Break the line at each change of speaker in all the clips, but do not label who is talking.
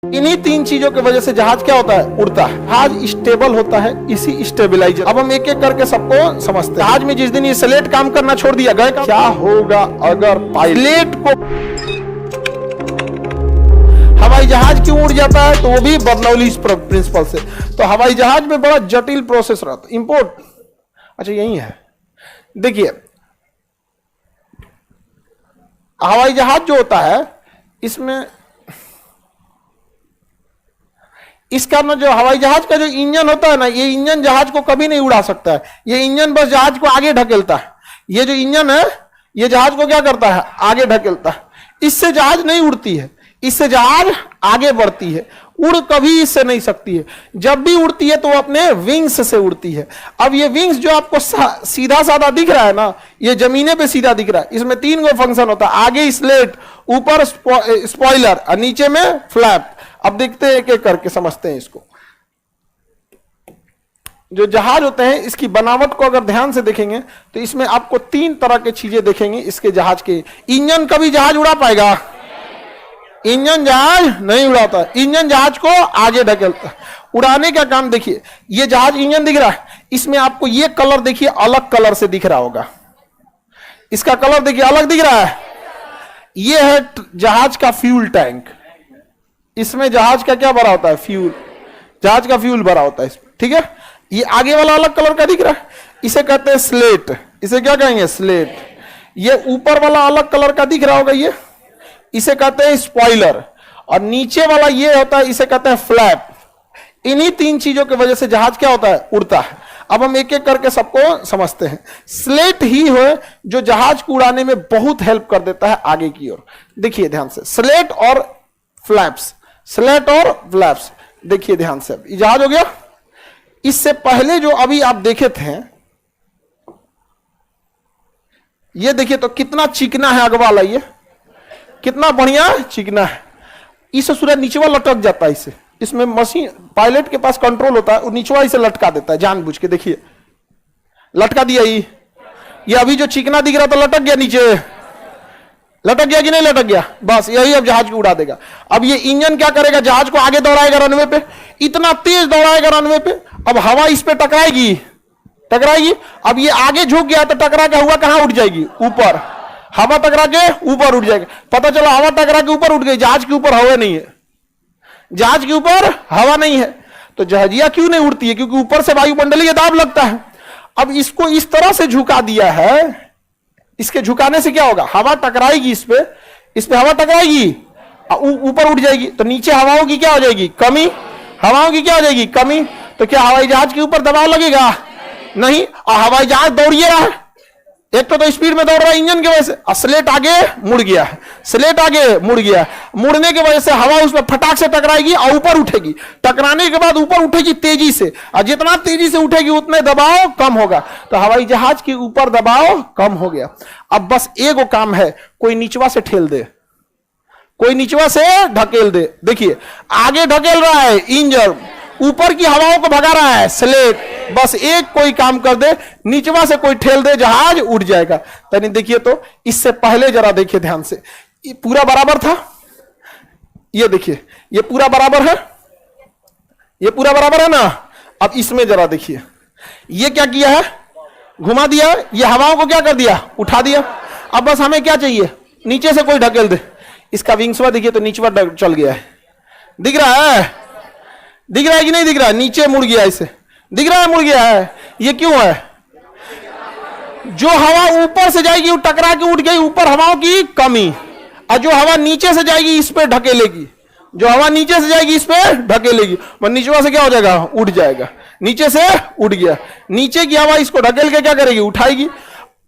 इन्हीं तीन चीजों की वजह से जहाज क्या होता है, उड़ता है। जहाज स्टेबल होता है इसी स्टेबिलाईजर। अब हम एक एक करके सबको समझते हैं। जहाज में जिस दिन ये स्लेट काम करना छोड़ दिया गया, क्या होगा अगर पायलट को हवाई जहाज क्यों उड़ जाता है, तो वो भी बर्नौली प्रिंसिपल से। तो हवाई जहाज में बड़ा जटिल प्रोसेस रहता है। इंपोर्ट, अच्छा यही है, देखिए हवाई जहाज जो होता है इसमें इसका ना जो हवाई जहाज का जो इंजन होता है ना, ये इंजन जहाज को कभी नहीं उड़ा सकता है। ये इंजन बस जहाज को आगे ढकेलता है। ये जो इंजन है ये जहाज को क्या करता है, आगे ढकेलता है। इससे जहाज नहीं उड़ती है, इससे जहाज आगे बढ़ती है। उड़ कभी इससे नहीं सकती है। जब भी उड़ती है तो वो अपने विंग्स से उड़ती है। अब ये विंग्स जो आपको सीधा साधा दिख रहा है ना, ये जमीने पे सीधा दिख रहा है। इसमें तीन गो फंक्शन होता है, आगे स्लेट, ऊपर स्पॉइलर और नीचे में फ्लैप। अब देखते हैं एक एक करके समझते हैं इसको। जो जहाज होते हैं इसकी बनावट को अगर ध्यान से देखेंगे तो इसमें आपको तीन तरह की चीजें देखेंगे इसके जहाज के। इंजन कभी जहाज उड़ा पाएगा? इंजन जहाज नहीं उड़ाता। इंजन जहाज को आगे ढकेलता है। उड़ाने का काम देखिए, ये जहाज इंजन दिख रहा है, इसमें आपको ये कलर देखिए अलग कलर से दिख रहा होगा। इसका कलर देखिए अलग दिख रहा है। ये है जहाज का फ्यूल टैंक। इसमें जहाज का क्या भरा होता है, फ्यूल। जहाज का फ्यूल भरा होता है इसमें, ठीक है। ये आगे वाला अलग कलर का दिख रहा है, इसे कहते हैं स्लेट। इसे क्या कहेंगे, स्लेट। ये ऊपर वाला अलग कलर का दिख रहा होगा, ये इसे कहते हैं स्पॉइलर। और नीचे वाला ये होता है, इसे कहते हैं फ्लैप। इन्हीं तीन चीजों की वजह से जहाज क्या होता है, उड़ता है। अब हम एक एक करके सबको समझते हैं। स्लेट ही है जो जहाज को उड़ाने में बहुत हेल्प कर देता है आगे की ओर। देखिए ध्यान से, स्लेट और फ्लैप्स, स्लेट और फ्लैप्स। देखिए ध्यान से, अब जहाज हो गया। इससे पहले जो अभी आप देखे थे, ये देखिए तो कितना चिकना है अगवा वाला, ये कितना बढ़िया चिकना है। इसे सूर्य नीचवा लटक जाता है। इसे इसमें मशीन पायलट के पास कंट्रोल होता है, वो नीचवा इसे लटका देता है जानबूझ के। देखिए लटका दिया। ये अभी जो चिकना दिख रहा था लटक गया, नीचे लटक गया कि नहीं लटक गया, बस यही अब जहाज को उड़ा देगा। अब ये इंजन क्या करेगा, जहाज को आगे दौड़ाएगा रनवे पे, इतना तेज दौड़ाएगा रनवे पे। अब हवा इस पे टकराएगी, टकराएगी। अब ये आगे झुक गया तो टकरा के हुआ कहां उठ जाएगी, ऊपर। हवा टकरा के ऊपर उठ जाएगी। पता चला हवा टकरा के ऊपर उठ गई, जहाज के ऊपर हवा नहीं है, जहाज के ऊपर हवा नहीं है। तो जहाजिया क्यों नहीं उड़ती है, क्योंकि ऊपर से वायुमंडलीय दाब लगता है। अब इसको इस तरह से झुका दिया है, इसके झुकाने से क्या होगा, हवा टकराएगी इस पे हवा टकराएगी, ऊपर उठ जाएगी। तो नीचे हवाओं की क्या हो जाएगी, कमी। हवाओं की क्या हो जाएगी, कमी। तो क्या हवाई जहाज के ऊपर दबाव लगेगा, नहीं। और हवाई जहाज दौड़िए रहा है, एक तो स्पीड में दौड़ रहा है इंजन की वजह से। स्लेट आगे मुड़ गया है, स्लेट आगे मुड़ गया। मुड़ने की वजह से हवा उसमें फटाक से टकराएगी और ऊपर उठेगी। टकराने के बाद ऊपर उठेगी तेजी से, और जितना तेजी से उठेगी उतने दबाव कम होगा। तो हवाई जहाज के ऊपर दबाव कम हो गया। अब बस एक काम है, कोई नीचवा से ठेल दे, कोई नीचवा से ढकेल दे। देखिए आगे ढकेल रहा है इंजन, ऊपर की हवाओं को भगा रहा है स्लेट। बस एक कोई काम कर दे, नीचवा से कोई ठेल दे, जहाज उड़ जाएगा। तनी देखिए तो इससे पहले जरा देखिए ध्यान से, ये पूरा बराबर था। ये देखिए ये पूरा बराबर है, ये पूरा बराबर है ना। अब इसमें जरा देखिए, ये क्या किया है, घुमा दिया। ये हवाओं को क्या कर दिया, उठा दिया। अब बस हमें क्या चाहिए, नीचे से कोई ढकेल दे। इसका विंग्सवा देखिए तो नीचवा चल गया है, दिख रहा है, दिख रहा है कि नहीं दिख रहा है, नीचे मुड़ गया। इसे दिख रहा है मुड़ गया है। ये क्यों है, जो हवा ऊपर से जाएगी वो टकरा के उठ गई, ऊपर हवाओं की कमी। और जो हवा नीचे से जाएगी इस पे ढकेलेगी, जो हवा नीचे से जाएगी इस पे ढकेलेगी। नीचवा से क्या हो जाएगा, उठ जाएगा। नीचे से उठ गया, नीचे की हवा इसको ढकेल के क्या करेगी, उठाएगी।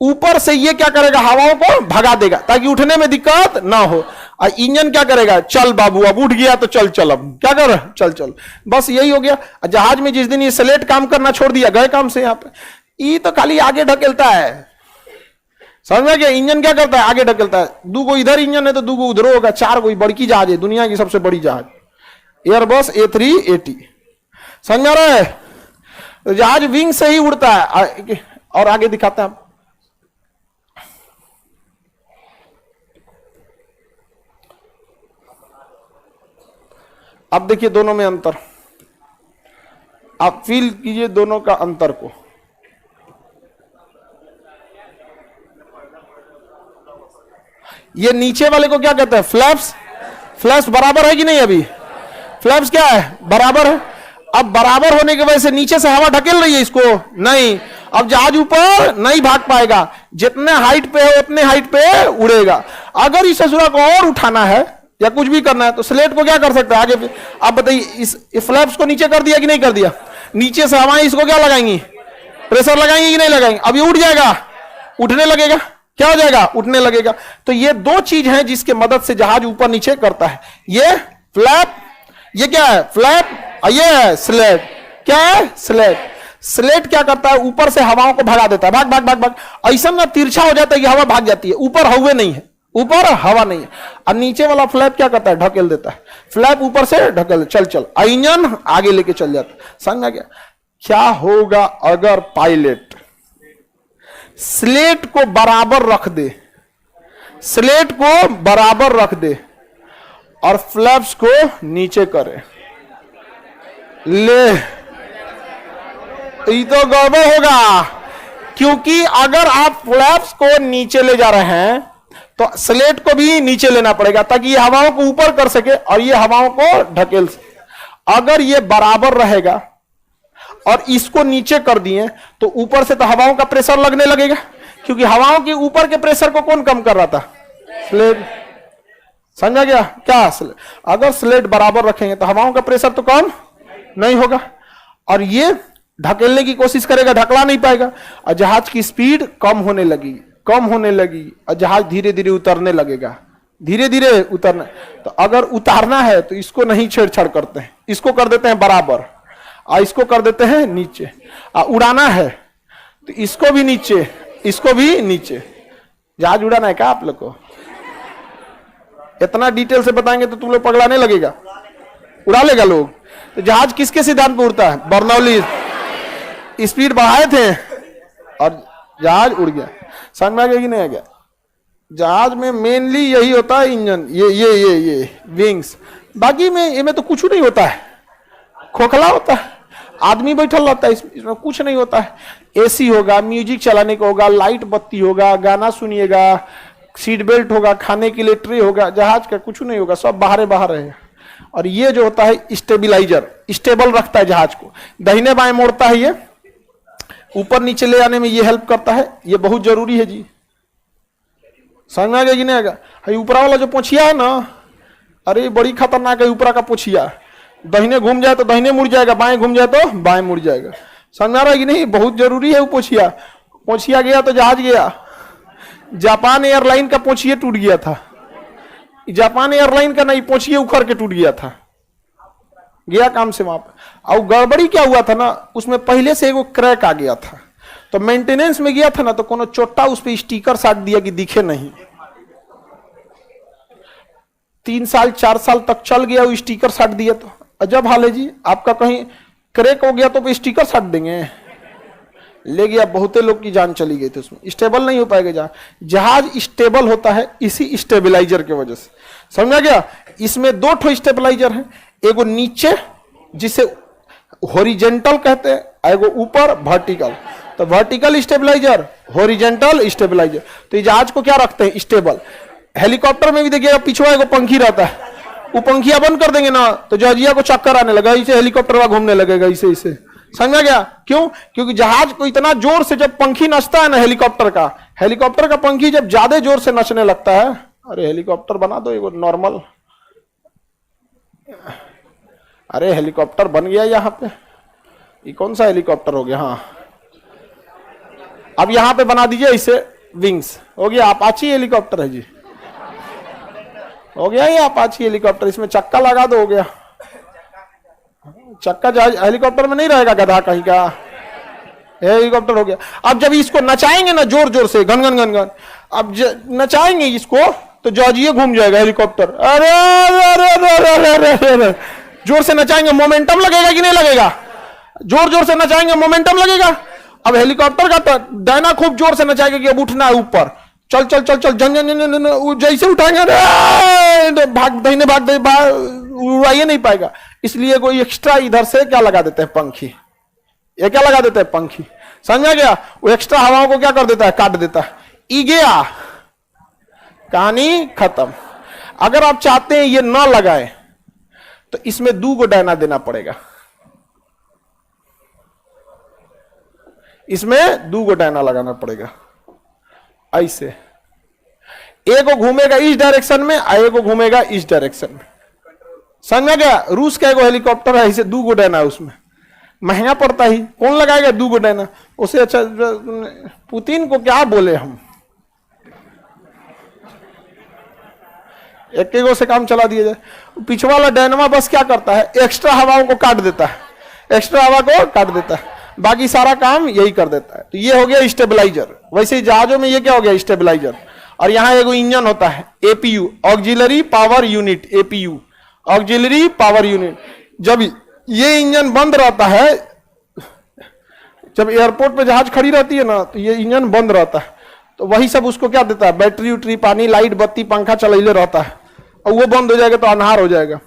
ऊपर से ये क्या करेगा, हवाओं को भगा देगा ताकि उठने में दिक्कत ना हो। और इंजन क्या करेगा, चल बाबू अब उठ गया तो चल चल, अब क्या कर, चल चल। बस यही हो गया। जहाज में जिस दिन ये स्लेट काम करना छोड़ दिया, गए काम से। यहाँ पे ये तो खाली आगे ढकेलता है, समझ में गया। इंजन क्या करता है, आगे ढकेलता है। दो गो इधर इंजन है तो दो गो उधर होगा, चार गो बड़की जहाज है, दुनिया की सबसे बड़ी जहाज एयरबस A380। समझ में आ रहा है। तो जहाज विंग से ही उड़ता है। और आगे दिखाते हैं। अब देखिए दोनों में अंतर, आप फील कीजिए दोनों का अंतर को। ये नीचे वाले को क्या कहते हैं? फ्लैप्स। फ्लैप्स बराबर है कि नहीं? अभी फ्लैप्स क्या है? बराबर है। अब बराबर होने की वजह से नीचे से हवा ढकेल रही है इसको? नहीं। अब जहाज ऊपर नहीं भाग पाएगा, जितने हाइट पे है उतने हाइट पे उड़ेगा। अगर इस ससुरा को और उठाना है या कुछ भी करना है तो स्लेट को क्या कर सकते हैं? आगे आप बताइए, इस फ्लैप्स को नीचे कर दिया कि नहीं कर दिया? नीचे से हवाएं इसको क्या लगाएंगी? प्रेशर लगाएंगी कि नहीं लगाएंगी? अब ये उठ जाएगा, उठने लगेगा। क्या हो जाएगा? उठने लगेगा। तो ये दो चीज हैं जिसके मदद से जहाज ऊपर नीचे करता है। ये फ्लैप, ये क्या है? फ्लैप। ये है स्लेट। क्या है? स्लेट। स्लेट क्या करता है? ऊपर से हवाओं को भगा देता है, भाग भाग भाग भाग। ऐसा ना तिरछा हो जाता है कि हवा भाग जाती है, ऊपर हवा नहीं है, ऊपर हवा नहीं है। और नीचे वाला फ्लैप क्या करता है? ढकेल देता है। फ्लैप ऊपर से ढकेल, चल चल, इंजन आगे लेके चल जाता है। समझ में गया? क्या होगा अगर पायलट स्लेट को बराबर रख दे, स्लेट को बराबर रख दे और फ्लैप्स को नीचे करे? ले, ये तो गड़बड़ होगा, क्योंकि अगर आप फ्लैप्स को नीचे ले जा रहे हैं तो स्लेट को भी नीचे लेना पड़ेगा ताकि ये हवाओं को ऊपर कर सके और ये हवाओं को ढकेल सके। अगर ये बराबर रहेगा और इसको नीचे कर दिए तो ऊपर से तो हवाओं का प्रेशर लगने लगेगा, क्योंकि हवाओं के ऊपर के प्रेशर को कौन कम कर रहा था? स्लेट। समझा गया? क्या स्लेट? अगर स्लेट बराबर रखेंगे तो हवाओं का प्रेशर तो कम नहीं होगा और ये ढकेलने की कोशिश करेगा, ढकला नहीं पाएगा और जहाज की स्पीड कम होने लगेगी, कम होने लगी और जहाज धीरे धीरे उतरने लगेगा, धीरे धीरे उतरना। तो अगर उतारना है तो इसको नहीं छेड़छाड़ करते हैं, इसको कर देते हैं बराबर और इसको कर देते हैं नीचे। और उड़ाना है तो इसको भी नीचे, इसको भी नीचे। जहाज उड़ाना है क्या आप लोग को? इतना डिटेल से बताएंगे तो तुम लोग पगड़ाने लगेगा, उड़ा लेगा लोग। तो जहाज किसके सिद्धांत पर उड़ता है? बर्नौली। स्पीड बढ़ाए थे और जहाज उड़ गया। समझ में आ गया कि नहीं आ गया? जहाज में मेनली यही होता है, इंजन, ये विंग्स। बाकी में ये में तो कुछ नहीं होता है, खोखला होता है, आदमी बैठल रहता है, इसमें कुछ नहीं होता है। एसी होगा, म्यूजिक चलाने को होगा, लाइट बत्ती होगा, गाना सुनिएगा, सीट बेल्ट होगा, खाने के लिए ट्रे होगा। जहाज का कुछ नहीं होगा, सब बाहर बाहर रहेगा। और ये जो होता है स्टेबिलाईजर, स्टेबल रखता है जहाज को, दाहिने बाएं मोड़ता है, ये ऊपर नीचे ले आने में ये हेल्प करता है। ये बहुत जरूरी है जी। समझ में आ गया कि नहीं आएगा? ऊपरा वाला जो पोछिया है ना, अरे बड़ी खतरनाक है ऊपरा का पोछिया। दाहिने घूम जाए तो दाहिने मुड़ जाएगा, बाएं घूम जाए तो बाएं मुड़ जाएगा। समझ में आ रहा है कि नहीं? बहुत जरूरी है वो पोछिया। पोछिया गया तो जहाज गया। जापान एयरलाइन का पोछिया टूट गया था, जापान एयरलाइन का नहीं, पोछिया उखड़ के टूट गया था, गया काम से वहां पर। और गड़बड़ी क्या हुआ था ना, उसमें पहले से एगो क्रैक आ गया था, तो मेंटेनेंस में गया था ना, तो कोनो चोट्टा उस पर स्टिकर साट दिया कि दिखे नहीं। 3 साल 4 साल तक चल गया वो स्टिकर साट दिया। तो अजब हाल है जी, आपका कहीं क्रैक हो गया तो स्टिकर साट देंगे? ले गया, बहुते लोग की जान चली गई थी उसमें। स्टेबल नहीं हो पाएगा जहाज स्टेबल होता है इसी स्टेबलाइजर के वजह से। समझ आ गया? इसमें 2 ठो स्टेबलाइजर है, एगो नीचे जिसे हॉरिजेंटल कहते हैं, एगो ऊपर वर्टिकल। तो वर्टिकल स्टेबलाइजर, हॉरिजेंटल स्टेबलाइजर। तो जहाज को क्या रखते हैं? स्टेबल। हेलीकॉप्टर में भी देखिएगा पिछवा एगो पंखी रहता है, वो पंखिया बंद कर देंगे ना तो जहाजिया को चक्कर आने लगा, इसे हेलीकॉप्टर घूमने लगेगा, इसे इसे। समझ गया? क्यों? क्योंकि जहाज को इतना जोर से जब पंखी नचता है ना हेलीकॉप्टर का पंखी जब ज्यादा जोर से नचने लगता है, अरे हेलीकॉप्टर बना दो एगो नॉर्मल। अरे हेलीकॉप्टर बन गया यहाँ पे, ये कौन सा हेलीकॉप्टर हो गया? हाँ, अब यहाँ पे बना दीजिए इसे विंग्स, हो गया अपाची हेलीकॉप्टर है जी, हो गया ये अपाची हेलीकॉप्टर। इसमें चक्का लगा दो, हो गया चक्का। जहाज हेलीकॉप्टर में नहीं रहेगा गधा कहीं का, हेलीकॉप्टर हो गया। अब जब इसको नचाएंगे ना जोर जोर से, घन घन घन घन, अब नचाएंगे इसको तो जहाजिए घूम जाएगा हेलीकॉप्टर। अरे अरे अरे अरे अरे, जोर से नचाएंगे, मोमेंटम लगेगा कि नहीं लगेगा? जोर जोर से नचाएंगे, मोमेंटम लगेगा। अब हेलीकॉप्टर का तो डायना खूब जोर से नचाएगा कि अब उठना है ऊपर, चल चल चल चल जन जन जन जन, वो जैसे उठाएंगे अरे भाग दहीने भाग दे, उड़ाइए नहीं पाएगा। इसलिए कोई एक्स्ट्रा इधर से क्या लगा देते हैं, पंखी। ये क्या लगा देते हैं, पंखी। समझ में गया? वो एक्स्ट्रा हवाओं को क्या कर देता है, काट देता है। ई गया, कहानी खत्म। अगर आप चाहते हैं ये ना लगाए तो इसमें 2 गो डायना देना पड़ेगा, इसमें 2 गो डायना लगाना पड़ेगा। ऐसे एक को घूमेगा इस डायरेक्शन में, एक को घूमेगा इस डायरेक्शन में। समझ में गया? रूस का एक हेलीकॉप्टर है, इसे 2 गो डायना, उसमें महंगा पड़ता ही, कौन लगाएगा 2 गो डायना? उसे अच्छा पुतिन को क्या बोले हम, एक से काम चला दिया जाए। पीछे वाला डायनामा बस क्या करता है, एक्स्ट्रा हवाओं को काट देता है, एक्स्ट्रा हवा को काट देता है, बाकी सारा काम यही कर देता है। तो ये हो गया स्टेबलाइजर। वैसे ही जहाजों में ये क्या हो गया, स्टेबलाइजर। और यहां एक इंजन होता है, APU, auxiliary power unit, APU, auxiliary power unit. जब ये इंजन बंद रहता है, जब एयरपोर्ट पे जहाज खड़ी रहती है ना, तो ये इंजन बंद रहता है, तो वही सब उसको क्या देता है, बैटरी उटरी, पानी, लाइट, बत्ती, पंखा चलैले रहता है। और वो बंद हो जाएगा तो अनहार हो जाएगा।